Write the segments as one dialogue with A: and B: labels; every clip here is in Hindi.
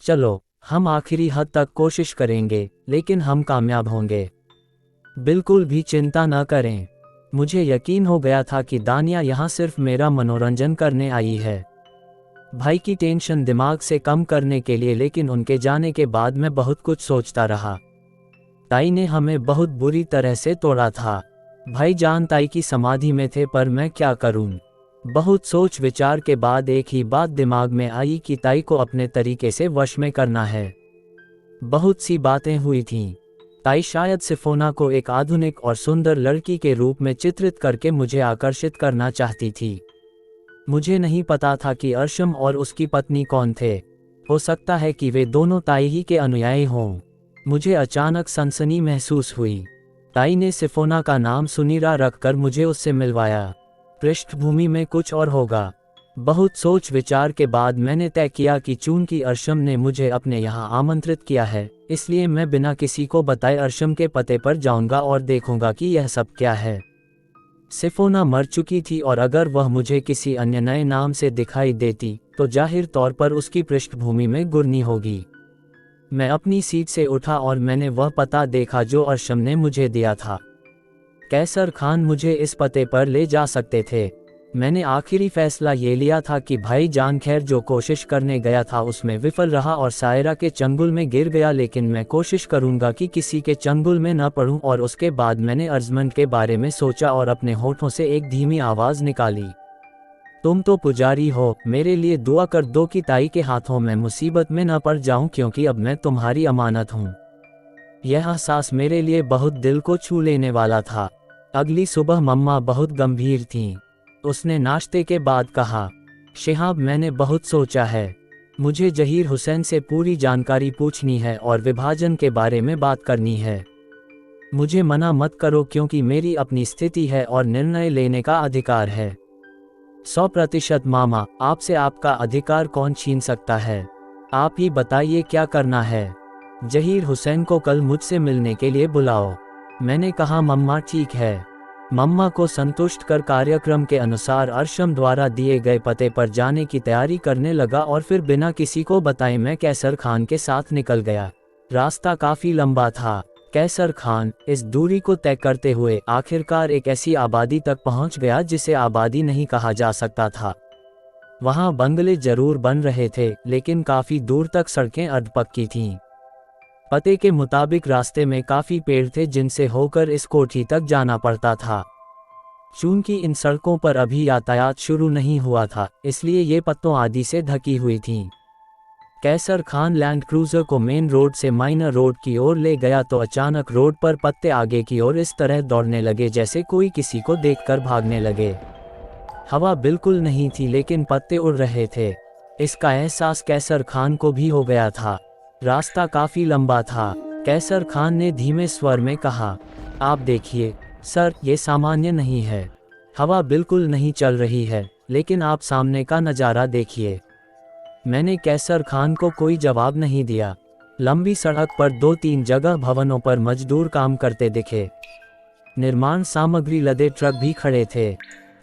A: चलो, हम आखिरी हद तक कोशिश करेंगे, लेकिन हम कामयाब होंगे। बिल्कुल भी चिंता न करें। मुझे यकीन हो गया था कि दानिया यहाँ सिर्फ मेरा मनोरंजन करने आई है, भाई की टेंशन दिमाग से कम करने के लिए। लेकिन उनके जाने के बाद मैं बहुत कुछ सोचता रहा। ताई ने हमें बहुत बुरी तरह से तोड़ा था। भाईजान ताई की समाधि में थे, पर मैं क्या करूं? बहुत सोच विचार के बाद एक ही बात दिमाग में आई कि ताई को अपने तरीके से वश में करना है। बहुत सी बातें हुई थीं। ताई शायद सिफोना को एक आधुनिक और सुंदर लड़की के रूप में चित्रित करके मुझे आकर्षित करना चाहती थी। मुझे नहीं पता था कि अर्शम और उसकी पत्नी कौन थे। हो सकता है कि वे दोनों ताई ही के अनुयायी हों। मुझे अचानक सनसनी महसूस हुई। ताई ने सिफोना का नाम सुनीरा रखकर मुझे उससे मिलवाया। पृष्ठभूमि में कुछ और होगा। बहुत सोच विचार के बाद मैंने तय किया कि चूंकि अर्शम ने मुझे अपने यहाँ आमंत्रित किया है, इसलिए मैं बिना किसी को बताए अर्शम के पते पर जाऊंगा और देखूंगा कि यह सब क्या है। सिफोना मर चुकी थी और अगर वह मुझे किसी अन्य नए नाम से दिखाई देती तो जाहिर तौर पर उसकी पृष्ठभूमि में गुरनी होगी। मैं अपनी सीट से उठा और मैंने वह पता देखा जो अर्शम ने मुझे दिया था। कैसर खान मुझे इस पते पर ले जा सकते थे। मैंने आखिरी फैसला ये लिया था कि भाईजान खैर जो कोशिश करने गया था उसमें विफल रहा और सायरा के चंगुल में गिर गया, लेकिन मैं कोशिश करूंगा कि किसी के चंगुल में न पड़ूं। और उसके बाद मैंने अर्जमंड के बारे में सोचा और अपने होठों से एक धीमी आवाज़ निकाली, तुम तो पुजारी हो, मेरे लिए दुआ कर दो कि ताई के हाथों में मुसीबत में न पड़ जाऊं, क्योंकि अब मैं तुम्हारी अमानत हूं। यह एहसास मेरे लिए बहुत दिल को छू लेने वाला था। अगली सुबह मम्मा बहुत गंभीर थीं। उसने नाश्ते के बाद कहा, शिहाब मैंने बहुत सोचा है। मुझे जहीर हुसैन से पूरी जानकारी पूछनी है और विभाजन के बारे में बात करनी है। मुझे मना मत करो, क्योंकि मेरी अपनी स्थिति है और निर्णय लेने का अधिकार है। 100% मामा, आपसे आपका अधिकार कौन छीन सकता है? आप ही बताइए क्या करना है। जहीर हुसैन को कल मुझसे मिलने के लिए बुलाओ। मैंने कहा मम्मा ठीक है। मम्मा को संतुष्ट कर कार्यक्रम के अनुसार अर्शम द्वारा दिए गए पते पर जाने की तैयारी करने लगा और फिर बिना किसी को बताए मैं कैसर खान के साथ निकल गया। रास्ता काफ़ी लंबा था। कैसर खान इस दूरी को तय करते हुए आखिरकार एक ऐसी आबादी तक पहुंच गया जिसे आबादी नहीं कहा जा सकता था। वहां बंगले जरूर बन रहे थे, लेकिन काफ़ी दूर तक सड़कें अर्धपक्की थीं। पते के मुताबिक रास्ते में काफ़ी पेड़ थे जिनसे होकर इस कोठी तक जाना पड़ता था। चूंकि इन सड़कों पर अभी यातायात शुरू नहीं हुआ था, इसलिए ये पत्तों आदि से ढकी हुई थीं। कैसर खान लैंड क्रूजर को मेन रोड से माइनर रोड की ओर ले गया तो अचानक रोड पर पत्ते आगे की ओर इस तरह दौड़ने लगे जैसे कोई किसी को देखकर भागने लगे। हवा बिल्कुल नहीं थी, लेकिन पत्ते उड़ रहे थे। इसका एहसास कैसर खान को भी हो गया था। रास्ता काफ़ी लंबा था। कैसर खान ने धीमे स्वर में कहा, आप देखिए सर, ये सामान्य नहीं है। हवा बिल्कुल नहीं चल रही है, लेकिन आप सामने का नज़ारा देखिए। मैंने कैसर खान को कोई जवाब नहीं दिया। लंबी सड़क पर 2-3 जगह भवनों पर मजदूर काम करते दिखे। निर्माण सामग्री लदे ट्रक भी खड़े थे।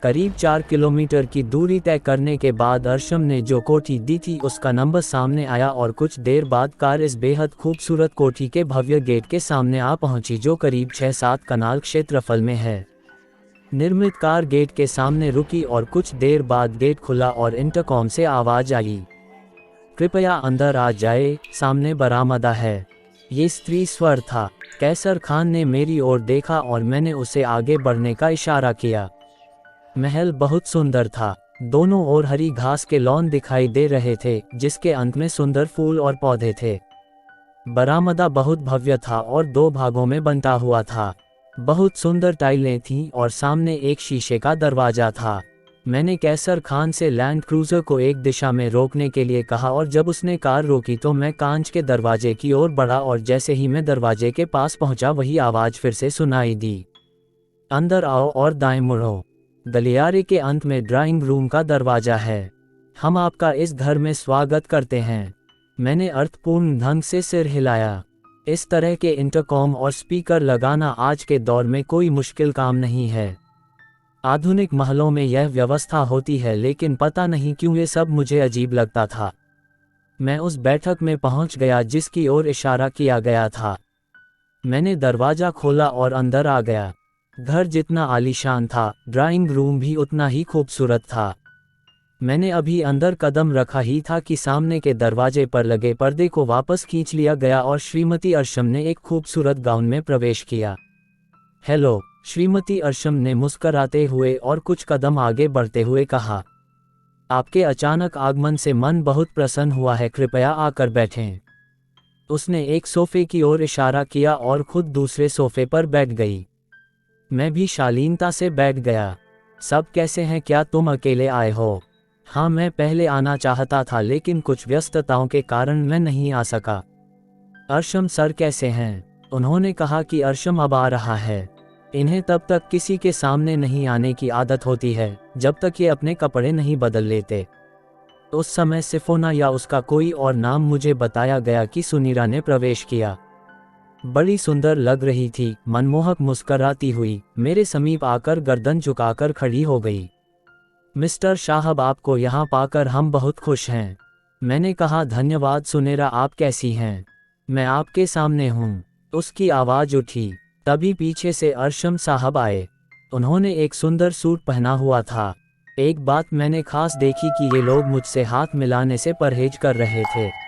A: करीब 4 किलोमीटर की दूरी तय करने के बाद अर्शम ने जो कोठी दी थी उसका नंबर सामने आया और कुछ देर बाद कार इस बेहद खूबसूरत कोठी के भव्य गेट के सामने आ पहुंची, जो करीब 6-7 कनाल क्षेत्रफल में है। निर्मित कार गेट के सामने रुकी और कुछ देर बाद गेट खुला और इंटरकॉम से आवाज आई, कृपया अंदर आ जाए, सामने बरामदा है। ये स्त्री स्वर था। कैसर खान ने मेरी ओर देखा और मैंने उसे आगे बढ़ने का इशारा किया। महल बहुत सुंदर था। दोनों ओर हरी घास के लॉन दिखाई दे रहे थे, जिसके अंत में सुंदर फूल और पौधे थे। बरामदा बहुत भव्य था और 2 भागों में बंटा हुआ था। बहुत सुंदर टाइलें थीं और सामने एक शीशे का दरवाजा था। मैंने कैसर खान से लैंड क्रूजर को एक दिशा में रोकने के लिए कहा और जब उसने कार रोकी तो मैं कांच के दरवाजे की ओर बढ़ा और जैसे ही मैं दरवाजे के पास पहुंचा वही आवाज़ फिर से सुनाई दी, अंदर आओ और दाएं मुड़ो। गलियारे के अंत में ड्राइंग रूम का दरवाजा है। हम आपका इस घर में स्वागत करते हैं। मैंने अर्थपूर्ण ढंग से सिर हिलाया। इस तरह के इंटरकॉम और स्पीकर लगाना आज के दौर में कोई मुश्किल काम नहीं है। आधुनिक महलों में यह व्यवस्था होती है, लेकिन पता नहीं क्यों ये सब मुझे अजीब लगता था। मैं उस बैठक में पहुंच गया जिसकी ओर इशारा किया गया था। मैंने दरवाज़ा खोला और अंदर आ गया। घर जितना आलीशान था, ड्राइंग रूम भी उतना ही खूबसूरत था। मैंने अभी अंदर कदम रखा ही था कि सामने के दरवाजे पर लगे पर्दे को वापस खींच लिया गया और श्रीमती अर्शम ने एक खूबसूरत गाउन में प्रवेश किया। हेलो, श्रीमती अर्शम ने मुस्कराते हुए और कुछ कदम आगे बढ़ते हुए कहा। आपके अचानक आगमन से मन बहुत प्रसन्न हुआ है, कृपया आकर बैठें। उसने एक सोफे की ओर इशारा किया और खुद दूसरे सोफे पर बैठ गई। मैं भी शालीनता से बैठ गया। सब कैसे हैं, क्या तुम अकेले आए हो? हाँ, मैं पहले आना चाहता था लेकिन कुछ व्यस्तताओं के कारण मैं नहीं आ सका। अर्शम सर कैसे हैं? उन्होंने कहा कि अर्शम अब आ रहा है। इन्हें तब तक किसी के सामने नहीं आने की आदत होती है जब तक ये अपने कपड़े नहीं बदल लेते। उस समय सिफोना या उसका कोई और नाम मुझे बताया गया कि सुनीरा ने प्रवेश किया। बड़ी सुंदर लग रही थी, मनमोहक मुस्कराती हुई मेरे समीप आकर गर्दन झुकाकर खड़ी हो गई। मिस्टर साहब, आपको यहाँ पाकर हम बहुत खुश हैं। मैंने कहा, धन्यवाद सुनेरा, आप कैसी हैं? मैं आपके सामने हूँ। उसकी आवाज़ उठी। तभी पीछे से अर्शम साहब आए। उन्होंने एक सुंदर सूट पहना हुआ था। एक बात मैंने खास देखी कि ये लोग मुझसे हाथ मिलाने से परहेज कर रहे थे।